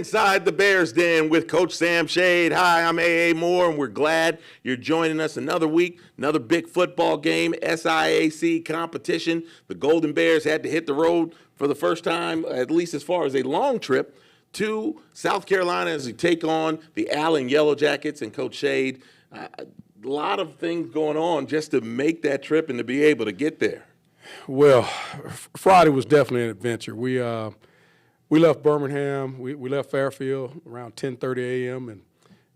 Inside the Bears Den with Coach Sam Shade. Hi, I'm A.A. Moore, and we're glad you're joining us another week, another big football game, SIAC competition. The Golden Bears had to hit the road for the first time, at least as far as a long trip, to South Carolina as we take on the Allen Yellow Jackets. And Coach Shade, a lot of things going on just to make that trip and to be able to get there. Well, Friday was definitely an adventure. We left Birmingham. We left Fairfield around 10:30 a.m. and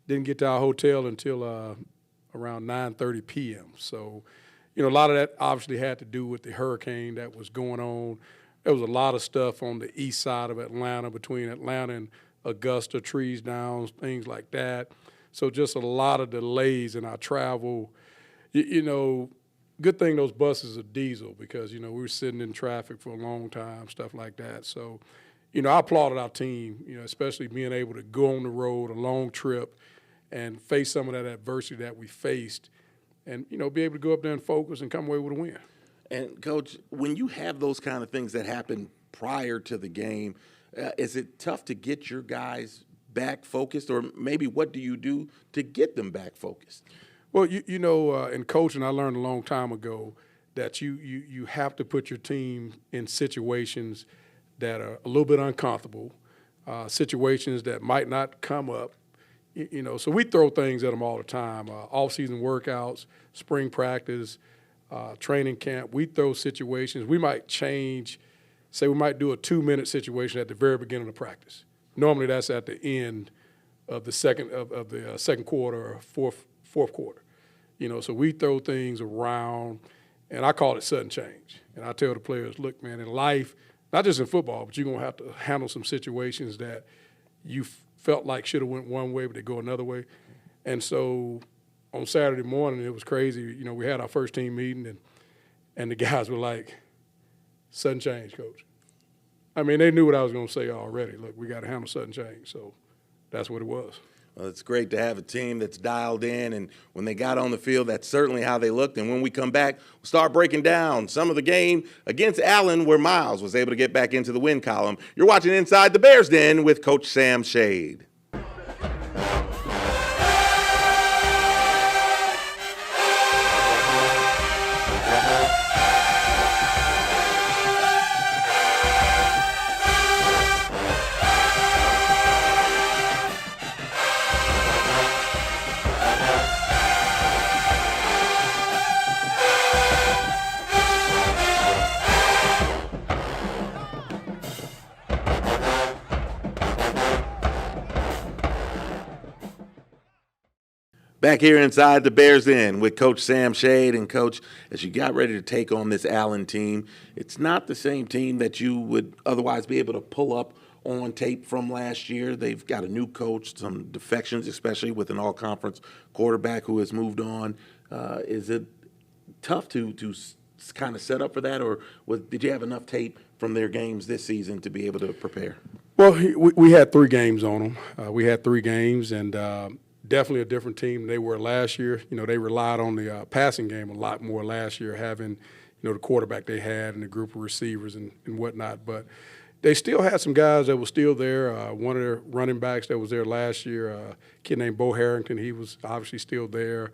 didn't get to our hotel until around 9:30 p.m. So, a lot of that obviously had to do with the hurricane that was going on. There was a lot of stuff on the east side of Atlanta, between Atlanta and Augusta, trees down, things like that. So just a lot of delays in our travel. Good thing those buses are diesel because, we were sitting in traffic for a long time, stuff like that. So, I applauded our team, especially being able to go on the road, a long trip, and face some of that adversity that we faced and, be able to go up there and focus and come away with a win. And, Coach, when you have those kind of things that happen prior to the game, is it tough to get your guys back focused, or maybe what do you do to get them back focused? Well, in coaching, I learned a long time ago that you have to put your team in situations that are a little bit uncomfortable, situations that might not come up. So we throw things at them all the time, off-season workouts, spring practice, training camp. We throw situations. We might change, say we might do a 2-minute situation at the very beginning of practice. Normally that's at the end of the second quarter or fourth quarter. So we throw things around, and I call it sudden change. And I tell the players, look, man, in life, not just in football, but you're going to have to handle some situations that you felt like should have went one way, but they go another way. And so on Saturday morning, it was crazy. We had our first team meeting, and the guys were like, sudden change, Coach. I mean, they knew what I was going to say already. Look, we got to handle sudden change. So that's what it was. Well, it's great to have a team that's dialed in, and when they got on the field, that's certainly how they looked. And when we come back, we'll start breaking down some of the game against Allen where Miles was able to get back into the win column. You're watching Inside the Bears Den with Coach Sam Shade. Back here inside the Bears Den with Coach Sam Shade. And, Coach, as you got ready to take on this Allen team, it's not the same team that you would otherwise be able to pull up on tape from last year. They've got a new coach, some defections, especially with an all-conference quarterback who has moved on. Is it tough to kind of set up for that, or did you have enough tape from their games this season to be able to prepare? Well, we had 3 games on them. We had 3 games, and definitely a different team than they were last year. They relied on the passing game a lot more last year, having, the quarterback they had and the group of receivers and whatnot. But they still had some guys that were still there. One of their running backs that was there last year, a kid named Bo Harrington, he was obviously still there,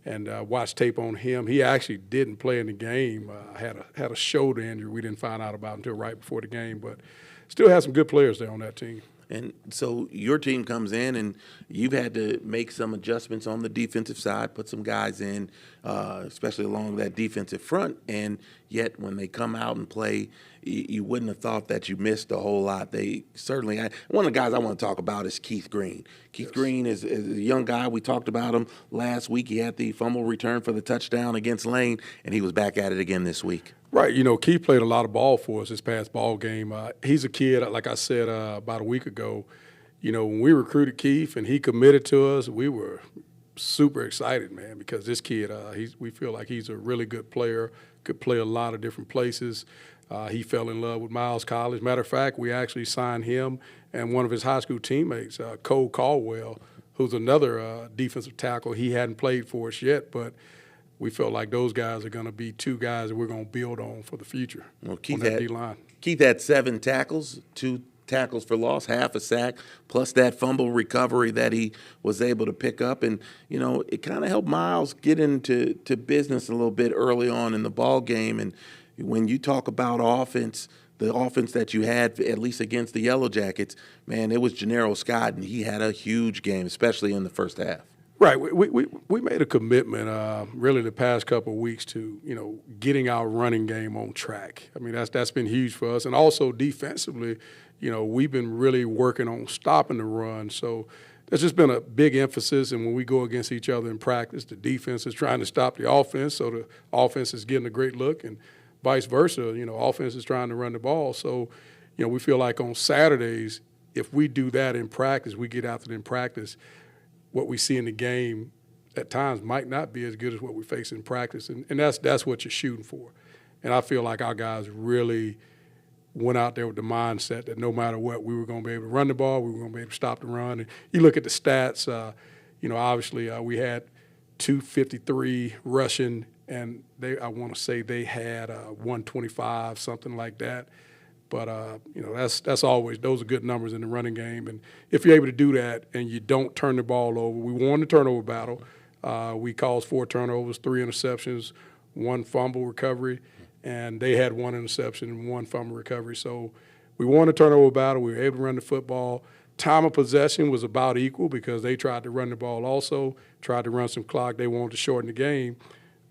and watched tape on him. He actually didn't play in the game. Had a shoulder injury we didn't find out about until right before the game, but still had some good players there on that team. And so your team comes in, and you've had to make some adjustments on the defensive side, put some guys in, especially along that defensive front. And yet when they come out and play, you wouldn't have thought that you missed a whole lot. They certainly – one of the guys I want to talk about is Keith Green. Keith Green is a young guy. We talked about him last week. He had the fumble return for the touchdown against Lane, and he was back at it again this week. Right. Keith played a lot of ball for us this past ball game. He's a kid, like I said about a week ago, when we recruited Keith and he committed to us, we were super excited, man, because this kid, we feel like he's a really good player, could play a lot of different places. He fell in love with Miles College. Matter of fact, we actually signed him and one of his high school teammates, Cole Caldwell, who's another defensive tackle. He hadn't played for us yet, but we felt like those guys are going to be 2 guys that we're going to build on for the future. Well, Keith had D-line. Keith had 7 tackles, 2 tackles for loss, half a sack, plus that fumble recovery that he was able to pick up. And, it kind of helped Miles get into business a little bit early on in the ball game. And when you talk about offense, the offense that you had, at least against the Yellow Jackets, man, it was Gennaro Scott, and he had a huge game, especially in the first half. Right. We made a commitment really the past couple of weeks to, getting our running game on track. I mean, that's been huge for us. And also defensively, we've been really working on stopping the run. So there's just been a big emphasis. And when we go against each other in practice, the defense is trying to stop the offense, so the offense is getting a great look, and vice versa, offense is trying to run the ball. So, we feel like on Saturdays, if we do that in practice, we get after it in practice, what we see in the game at times might not be as good as what we face in practice. And that's what you're shooting for. And I feel like our guys really went out there with the mindset that no matter what, we were going to be able to run the ball, we were going to be able to stop the run. And you look at the stats, obviously we had 253 rushing, and I want to say they had 125, something like that. But, that's always – those are good numbers in the running game. And if you're able to do that and you don't turn the ball over, we won the turnover battle. We caused 4 turnovers, 3 interceptions, 1 fumble recovery, and they had 1 interception and 1 fumble recovery. So we won the turnover battle. We were able to run the football. Time of possession was about equal because they tried to run the ball also, tried to run some clock. They wanted to shorten the game.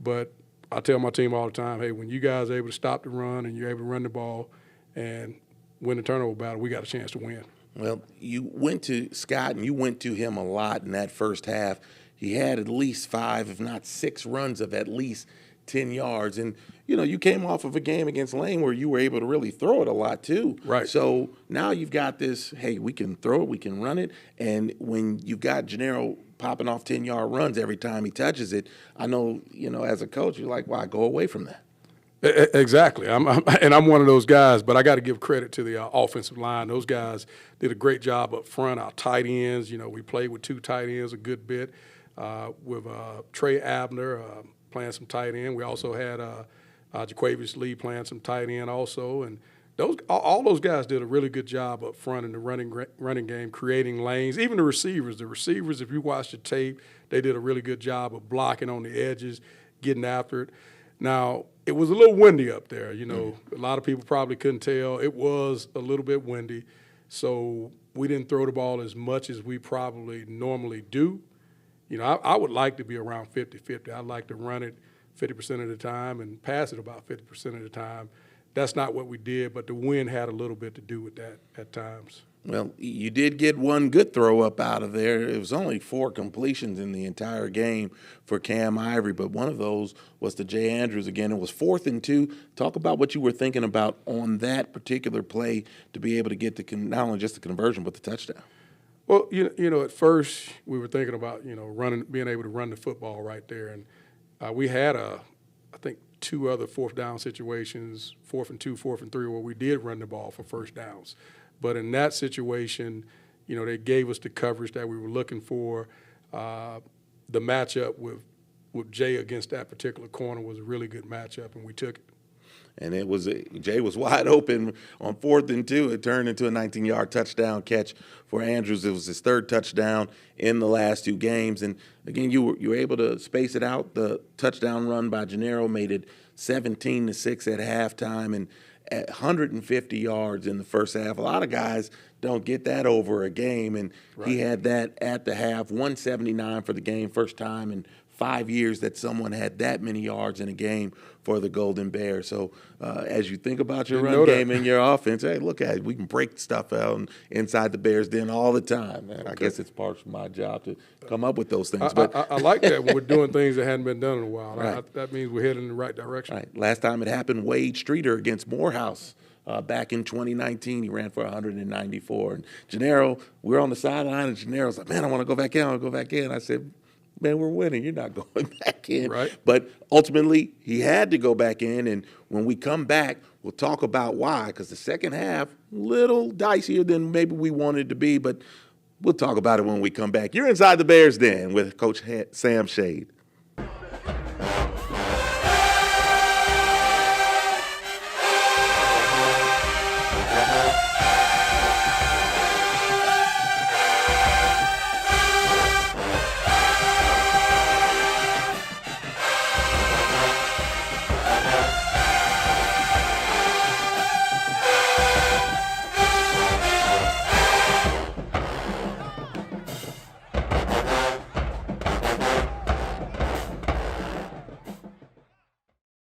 But I tell my team all the time, hey, when you guys are able to stop the run and you're able to run the ball and win the turnover battle, we got a chance to win. Well, you went to Scott and you went to him a lot in that first half. He had at least 5, if not 6 runs of at least 10 yards. And, you came off of a game against Lane where you were able to really throw it a lot too. Right. So now you've got this, hey, we can throw it, we can run it. And when you've got Gennaro popping off 10-yard runs every time he touches it, I know, as a coach, you're like, why go away from that? Exactly. I'm one of those guys, but I got to give credit to the offensive line. Those guys did a great job up front. Our tight ends, we played with 2 tight ends a good bit with Trey Abner playing some tight end. We also had Jaquavius Lee playing some tight end also. And all those guys did a really good job up front in the running game, creating lanes. Even the receivers, if you watch the tape, they did a really good job of blocking on the edges, getting after it. Now, it was a little windy up there. A lot of people probably couldn't tell. It was a little bit windy, so we didn't throw the ball as much as we probably normally do. I would like to be around 50-50. I'd like to run it 50% of the time and pass it about 50% of the time. That's not what we did, but the wind had a little bit to do with that at times. Well, you did get 1 good throw up out of there. It was only 4 completions in the entire game for Cam Ivory, but one of those was to Jay Andrews again. It was 4th and 2. Talk about what you were thinking about on that particular play to be able to get not only just the conversion but the touchdown. Well, at first we were thinking about being able to run the football right there, and we had I think 2 other 4th down situations, 4th and 2, 4th and 3, where we did run the ball for first downs. But in that situation, they gave us the coverage that we were looking for. The matchup with Jay against that particular corner was a really good matchup, and we took it. And Jay was wide open on 4th and 2. It turned into a 19-yard touchdown catch for Andrews. It was his 3rd touchdown in the last 2 games. And again, you were able to space it out. The touchdown run by Gennaro made it 17-6 at halftime, and at 150 yards in the first half. A lot of guys don't get that over a game, and right. He had that at the half, 179 for the game, first time in 5 years that someone had that many yards in a game for the Golden Bears. So as you think about your run game and your offense, hey, look at it. We can break stuff out inside the Bears den all the time. Man, okay. I guess it's part of my job to come up with those things. But I like that when we're doing things that hadn't been done in a while. Right. That means we're heading in the right direction. Right. Last time it happened, Wade Streeter against Morehouse. Back in 2019, he ran for 194. And Gennaro, we're on the sideline, and Gennaro's like, man, I want to go back in. I want to go back in. I said, man, we're winning. You're not going back in. Right. But ultimately, he had to go back in. And when we come back, we'll talk about why. Because the second half, little dicier than maybe we wanted it to be. But we'll talk about it when we come back. You're inside the Bears Den with Coach Sam Shade.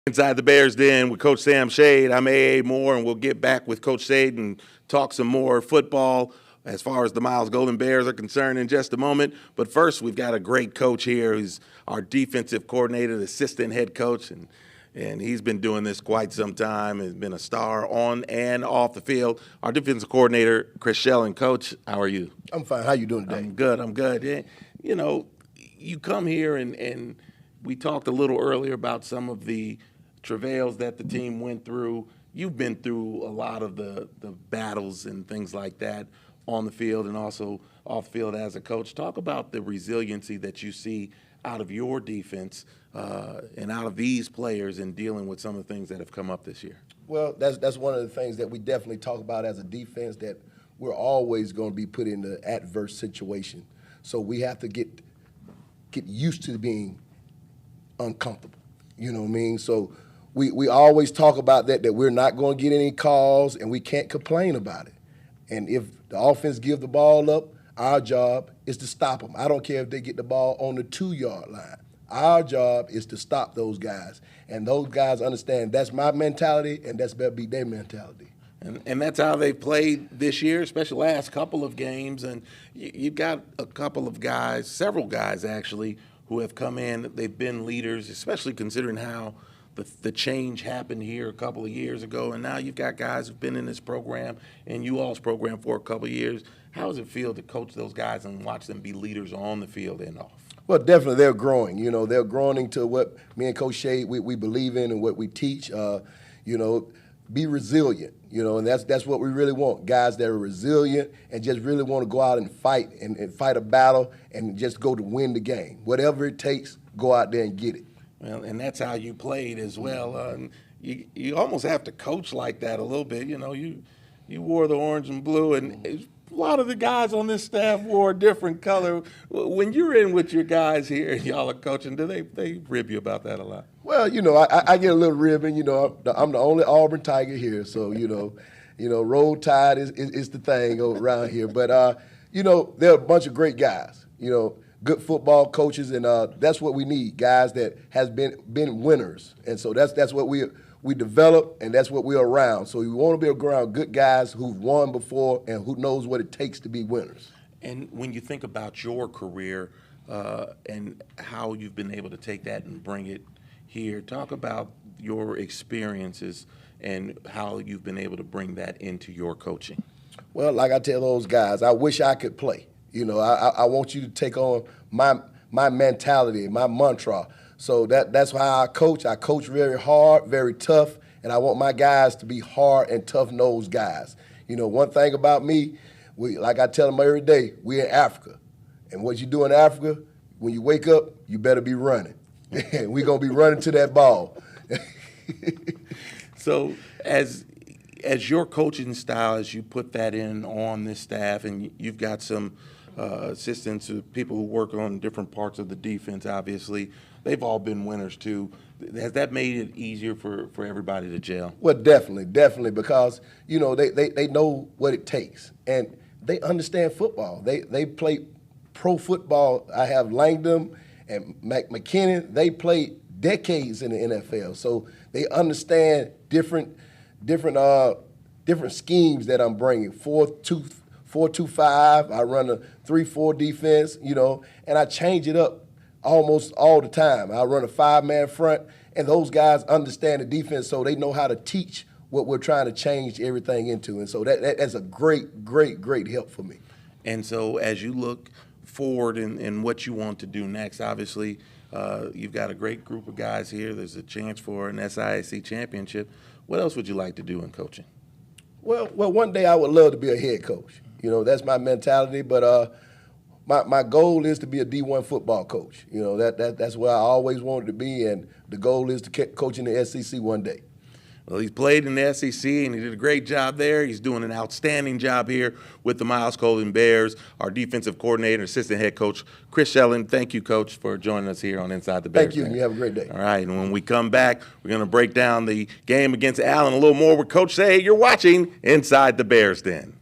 Inside the Bears Den with Coach Sam Shade. I'm A.A. Moore, and we'll get back with Coach Shade and talk some more football as far as the Miles Golden Bears are concerned in just a moment. But first, we've got a great coach here who's our defensive coordinator, assistant head coach, and he's been doing this quite some time. Has been a star on and off the field. Our defensive coordinator, Chris Shellen. Coach, how are you? I'm fine. How you doing today? I'm good. Yeah, you know, you come here and we talked a little earlier about some of the travails that the team went through. You've been through a lot of the battles and things like that on the field and also off the field as a coach. Talk about the resiliency that you see out of your defense and out of these players in dealing with some of the things that have come up this year. Well, that's one of the things that we definitely talk about as a defense, that we're always going to be put in an adverse situation. So we have to get used to being uncomfortable. You know what I mean? So we always talk about that we're not going to get any calls and we can't complain about it. And if the offense give the ball up, our job is to stop them. I don't care if they get the ball on the 2-yard line. Our job is to stop those guys. And those guys understand that's my mentality and that's better be their mentality. And that's how they played this year, especially last couple of games. And you've got a couple of guys, several guys actually, who have come in. They've been leaders, especially considering how the change happened here a couple of years ago. And now you've got guys who've been in this program and you all's program for a couple of years. How does it feel to coach those guys and watch them be leaders on the field and off? Well, definitely they're growing. You know, they're growing into what me and Coach Shade, we believe in and what we teach. You know, be resilient, you know, and that's what we really want. Guys that are resilient and just really want to go out and fight and fight a battle and just go to win the game. Whatever it takes, go out there and get it. Well, and that's how you played as well. And you almost have to coach like that a little bit. You know, you wore the orange and blue, and a lot of the guys on this staff wore a different color. When you're in with your guys here and y'all are coaching, do they rib you about that a lot? Well, you know, I get a little ribbon. You know, I'm the only Auburn Tiger here, so you know, Roll Tide is the thing around here. But you know, they're a bunch of great guys. You know, good football coaches, and that's what we need. Guys that has been winners, and so that's what we develop, and that's what we're around. So we want to be around good guys who've won before and who knows what it takes to be winners. And when you think about your career and how you've been able to take that and bring it here, talk about your experiences and how you've been able to bring that into your coaching. Well, like I tell those guys, I wish I could play. You know, I want you to take on my mentality, my mantra. So that's how I coach. I coach very hard, very tough, and I want my guys to be hard and tough-nosed guys. You know, one thing about me, like I tell them every day, we're in Africa. And what you do in Africa, when you wake up, you better be running. We're going to be running to that ball. So as your coaching style, as you put that in on this staff, and you've got some assistants, people who work on different parts of the defense, obviously, they've all been winners too. Has that made it easier for everybody to gel? Well, definitely, because, you know, they know what it takes, and they understand football. They play pro football. I have Langdon and McKinnon. They played decades in the NFL, so they understand different schemes that I'm bringing. 4-2-5. I run a 3-4 defense, you know, and I change it up almost all the time. I run a 5-man front, and those guys understand the defense, so they know how to teach what we're trying to change everything into. And so that's a great help for me. And so as you look forward in what you want to do next, obviously you've got a great group of guys here. There's a chance for an SIAC championship. What else would you like to do in coaching? Well, one day I would love to be a head coach. You know, that's my mentality, but my goal is to be a D1 football coach. You know, that's where I always wanted to be, and the goal is to coach in the SEC one day. Well, he's played in the SEC, and he did a great job there. He's doing an outstanding job here with the Miles Golden Bears. Our defensive coordinator, assistant head coach, Chris Shellen. Thank you, Coach, for joining us here on Inside the Bears. Thank you, and you have a great day. All right, and when we come back, we're going to break down the game against Allen a little more with Coach Say. You're watching Inside the Bears Den.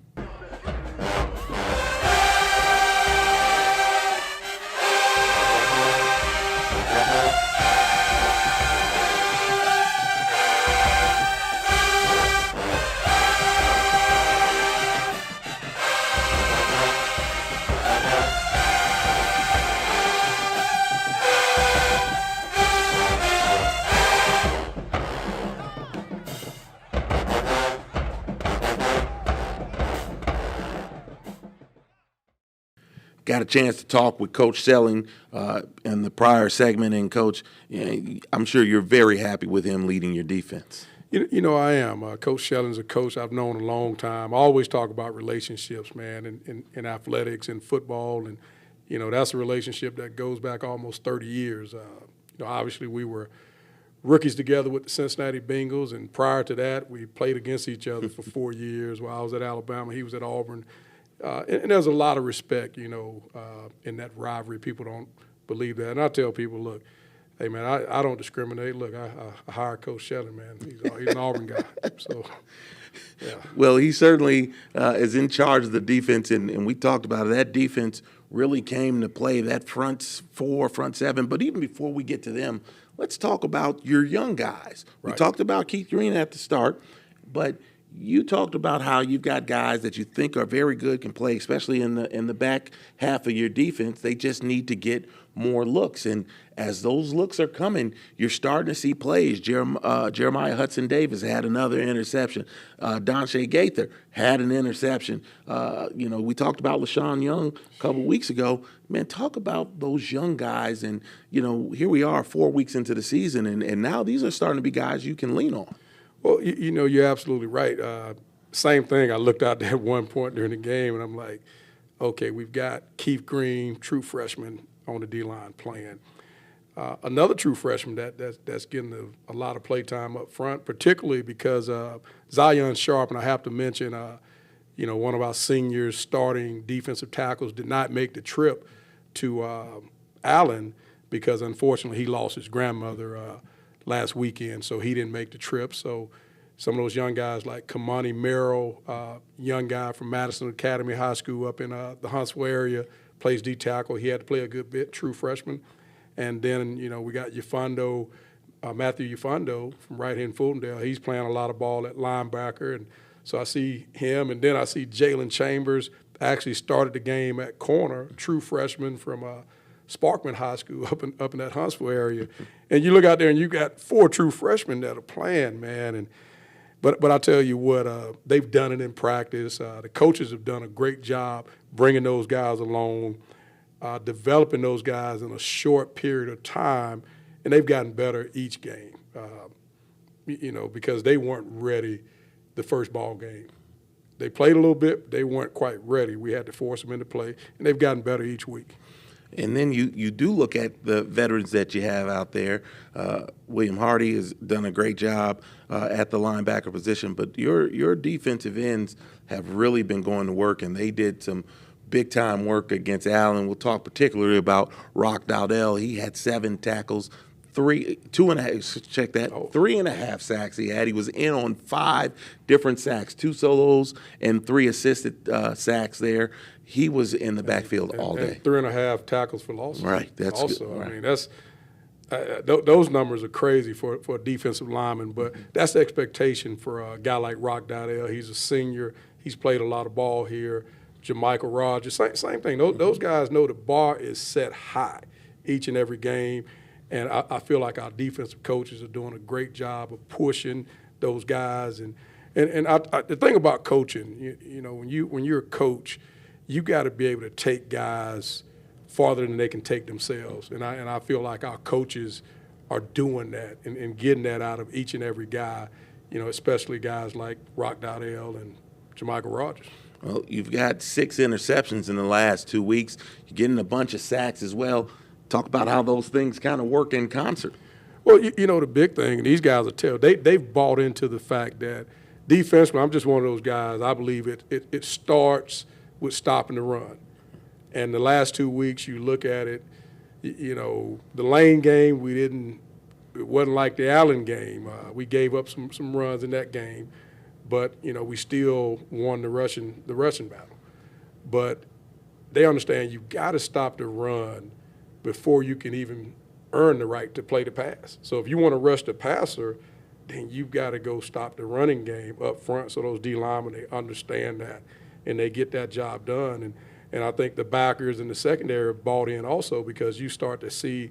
got a chance to talk with Coach Selling in the prior segment, and Coach, I'm sure you're very happy with him leading your defense. You know, I am. Coach Shelling's a coach I've known a long time. I always talk about relationships, man, in athletics and football. And, you know, that's a relationship that goes back almost 30 years. You know, obviously we were rookies together with the Cincinnati Bengals, and prior to that, we played against each other for 4 years. While I was at Alabama, he was at Auburn. And there's a lot of respect, you know, in that rivalry. People don't believe that. And I tell people, look, hey, man, I don't discriminate. Look, I hired Coach Shelling, man. He's an Auburn guy. So, yeah. Well, he certainly is in charge of the defense, and we talked about it. That defense really came to play, that front four, front seven. But even before we get to them, let's talk about your young guys. We talked about Keith Green at the start, but you talked about how you've got guys that you think are very good, can play, especially in the back half of your defense. They just need to get more looks. And as those looks are coming, you're starting to see plays. Jeremiah Hudson-Davis had another interception. Donshea Gaither had an interception. You know, we talked about LaShawn Young a couple weeks ago. Man, talk about those young guys. And, you know, here we are 4 weeks into the season, and now these are starting to be guys you can lean on. Well, you know, you're absolutely right. Same thing. I looked out there at one point during the game, and I'm like, okay, we've got Keith Green, true freshman, on the D-line playing. Another true freshman that's getting a lot of play time up front, particularly because Zion Sharp, and I have to mention, you know, one of our seniors starting defensive tackles did not make the trip to Allen because, unfortunately, he lost his grandmother last weekend, so he didn't make the trip. So some of those young guys like Kamani Merrill, young guy from Madison Academy High School up in the Huntsville area, plays D-tackle. He had to play a good bit, true freshman. And then, you know, we got Ufando, Matthew Ufando from right here in Fultondale. He's playing a lot of ball at linebacker. And so I see him. And then I see Jalen Chambers actually started the game at corner, true freshman from Sparkman High School up in that Huntsville area. And you look out there and you got 4 true freshmen that are playing, man. And But I tell you what, they've done it in practice. The coaches have done a great job bringing those guys along, developing those guys in a short period of time, and they've gotten better each game. You know, because they weren't ready the first ball game. They played a little bit, they weren't quite ready. We had to force them into play, and they've gotten better each week. And then you do look at the veterans that you have out there. William Hardy has done a great job at the linebacker position, but your defensive ends have really been going to work, and they did some big-time work against Allen. We'll talk particularly about Rock Dowdell. He had 7 tackles, 3.5 sacks he had. He was in on 5 different sacks, 2 solos and 3 assisted sacks there. He was in the backfield all day. 3.5 tackles for loss. Right. That's also. good. Right. I mean, that's those numbers are crazy for a defensive lineman, but that's the expectation for a guy like Rock Dowdell. He's a senior. He's played a lot of ball here. Jamichael Rogers, same thing. Those guys know the bar is set high each and every game, and I feel like our defensive coaches are doing a great job of pushing those guys. And the thing about coaching, you know, when you're a coach, you got to be able to take guys farther than they can take themselves. And I feel like our coaches are doing that and getting that out of each and every guy, you know, especially guys like Rock Dowdell and Jamichael Rogers. Well, you've got 6 interceptions in the last 2 weeks. You're getting a bunch of sacks as well. Talk about how those things kind of work in concert. Well, you know, the big thing, and these guys are they've bought into the fact that defensively, I'm just one of those guys, I believe it starts with stopping the run. And the last 2 weeks, you look at it, you know, the Lane game, it wasn't like the Allen game. We gave up some runs in that game, but, you know, we still won the rushing battle. But they understand you've got to stop the run before you can even earn the right to play the pass. So if you want to rush the passer, then you've got to go stop the running game up front so those D linemen, they understand that and they get that job done. And I think the backers and the secondary have bought in also, because you start to see,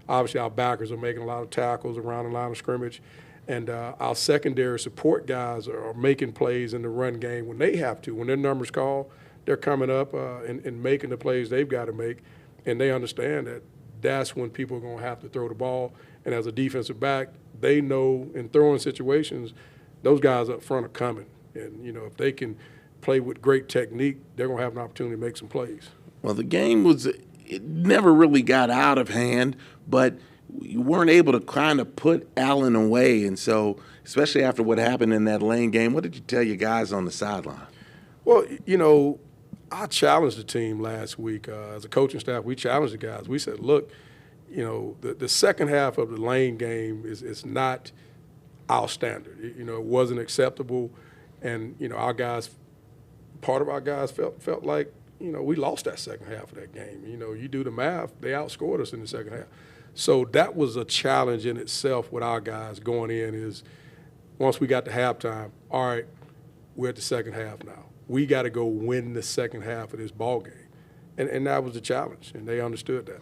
obviously our backers are making a lot of tackles around the line of scrimmage, and our secondary support guys are making plays in the run game when they have to. When their numbers call, they're coming up and making the plays they've got to make, and they understand that that's when people are going to have to throw the ball. And as a defensive back, they know in throwing situations, those guys up front are coming. And, you know, if they can play with great technique, they're going to have an opportunity to make some plays. Well, the game it never really got out of hand, but you weren't able to kind of put Allen away. And so, especially after what happened in that Lane game, what did you tell your guys on the sideline? Well, you know, I challenged the team last week. As a coaching staff, we challenged the guys. We said, look, you know, the second half of the Lane game is not our standard. You know, it wasn't acceptable. And, you know, part of our guys felt like, you know, we lost that second half of that game. You know, you do the math, they outscored us in the second half. So that was a challenge in itself with our guys going in is once we got to halftime, all right, we're at the second half now. We got to go win the second half of this ball game. And that was the challenge, and they understood that.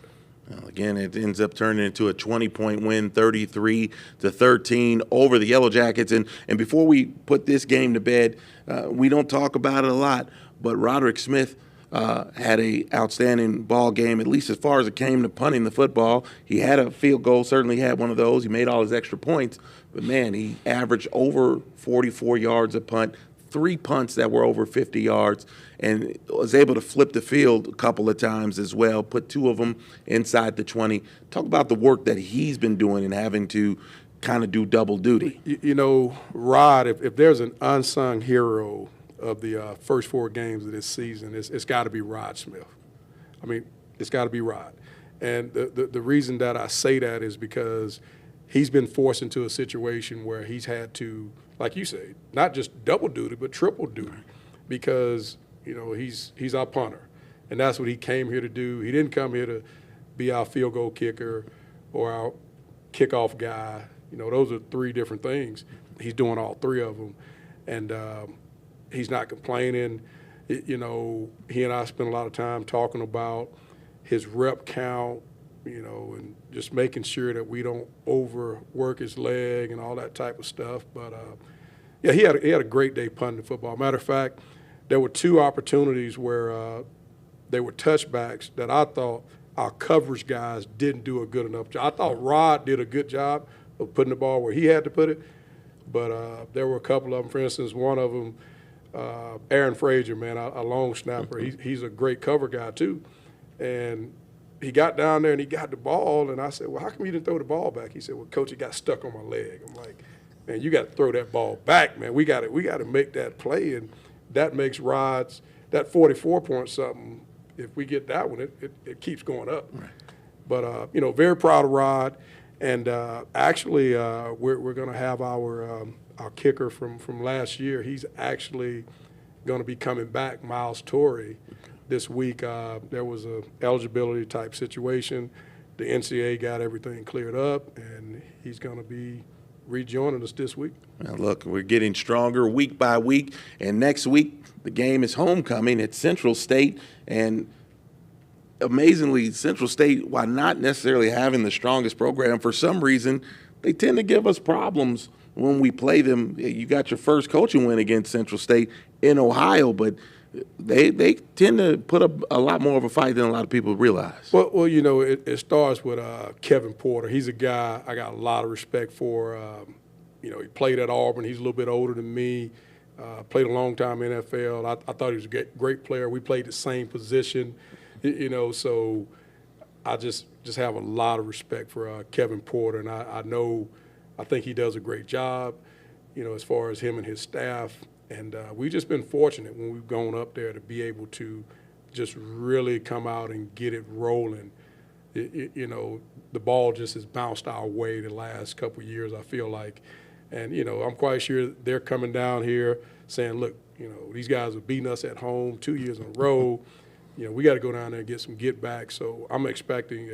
Well, again, it ends up turning into a 20-point win, 33-13 over the Yellow Jackets. And before we put this game to bed, we don't talk about it a lot, but Roderick Smith had a outstanding ball game, at least as far as it came to punting the football. He had a field goal, certainly had one of those. He made all his extra points. But, man, he averaged over 44 yards a punt, 3 punts that were over 50 yards, and was able to flip the field a couple of times as well, put 2 of them inside the 20. Talk about the work that he's been doing and having to kind of do double duty. You know, Rod, if there's an unsung hero of the first 4 games of this season, it's got to be Rod Smith. I mean, it's got to be Rod. And the reason that I say that is because he's been forced into a situation where he's had to, like you say, not just double duty, but triple duty because, you know, he's our punter. And that's what he came here to do. He didn't come here to be our field goal kicker or our kickoff guy. You know, those are 3 different things. He's doing all 3 of them. And he's not complaining. You know, he and I spent a lot of time talking about his rep count, you know, and just making sure that we don't overwork his leg and all that type of stuff. But, yeah, he had a great day punting the football. Matter of fact, there were 2 opportunities where they were touchbacks that I thought our coverage guys didn't do a good enough job. I thought Rod did a good job of putting the ball where he had to put it, but there were a couple of them. For instance, one of them, Aaron Frazier, man, a long snapper. He's a great cover guy too, and he got down there and he got the ball, and I said, well, how come you didn't throw the ball back? He said, well, Coach, it got stuck on my leg. I'm like, man, you got to throw that ball back, man. We got to make that play, and that makes Rod's that 44-point something. If we get that one, it keeps going up. Right. But you know, very proud of Rod, and actually we're going to have our kicker from last year. He's actually going to be coming back, Miles Torrey, this week. There was a eligibility type situation. The NCAA got everything cleared up, and he's going to be rejoining us this week. Now, look, we're getting stronger week by week, and next week the game is homecoming at Central State, and amazingly, Central State, while not necessarily having the strongest program, for some reason, they tend to give us problems when we play them. You got your first coaching win against Central State in Ohio, but they tend to put up a lot more of a fight than a lot of people realize. Well, you know, it starts with Kevin Porter. He's a guy I got a lot of respect for. You know, he played at Auburn. He's a little bit older than me. Played a long time in NFL. I thought he was a great player. We played the same position, you know, so I just have a lot of respect for Kevin Porter, and I think he does a great job, you know, as far as him and his staff. And we've just been fortunate when we've gone up there to be able to just really come out and get it rolling. You know, the ball just has bounced our way the last couple of years, I feel like. And, you know, I'm quite sure they're coming down here saying, look, you know, these guys are beating us at home 2 years in a row. You know, we got to go down there and get some get back. So I'm expecting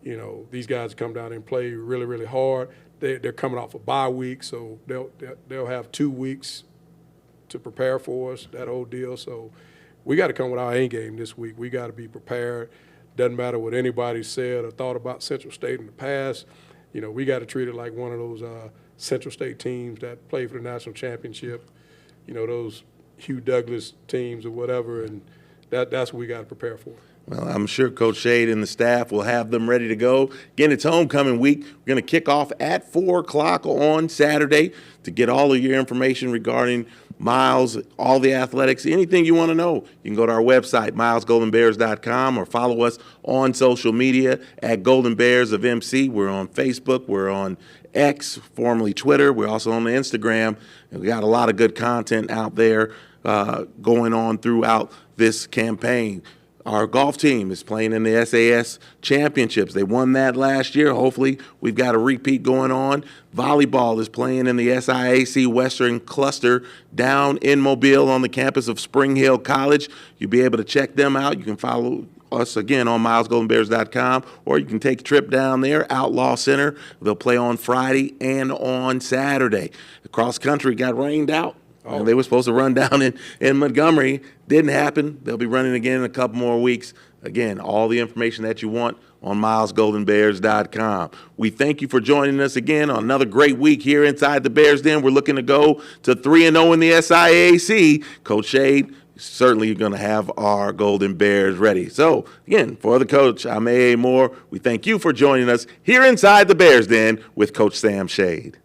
you know, these guys to come down there and play really, really hard. They're coming off a bye week, so they'll have 2 weeks to prepare for us, that whole deal. So we got to come with our A game this week. We got to be prepared. Doesn't matter what anybody said or thought about Central State in the past. You know, we got to treat it like one of those Central State teams that play for the national championship. You know, those Hugh Douglas teams or whatever, and that's what we got to prepare for. Well, I'm sure Coach Shade and the staff will have them ready to go. Again, it's homecoming week. We're going to kick off at 4 o'clock on Saturday. To get all of your information regarding Miles, all the athletics, anything you want to know, you can go to our website, milesgoldenbears.com, or follow us on social media at Golden Bears of MC. We're on Facebook. We're on X, formerly Twitter. We're also on the Instagram. And we got a lot of good content out there going on throughout this campaign. Our golf team is playing in the SAS Championships. They won that last year. Hopefully, we've got a repeat going on. Volleyball is playing in the SIAC Western Cluster down in Mobile on the campus of Spring Hill College. You'll be able to check them out. You can follow us again on milesgoldenbears.com, or you can take a trip down there, Outlaw Center. They'll play on Friday and on Saturday. The cross country got rained out. And they were supposed to run down in Montgomery. Didn't happen. They'll be running again in a couple more weeks. Again, all the information that you want on milesgoldenbears.com. We thank you for joining us again on another great week here inside the Bears Den. We're looking to go to 3-0 in the SIAC. Coach Shade, certainly going to have our Golden Bears ready. So, again, for the coach, I'm A.A. Moore. We thank you for joining us here inside the Bears Den with Coach Sam Shade.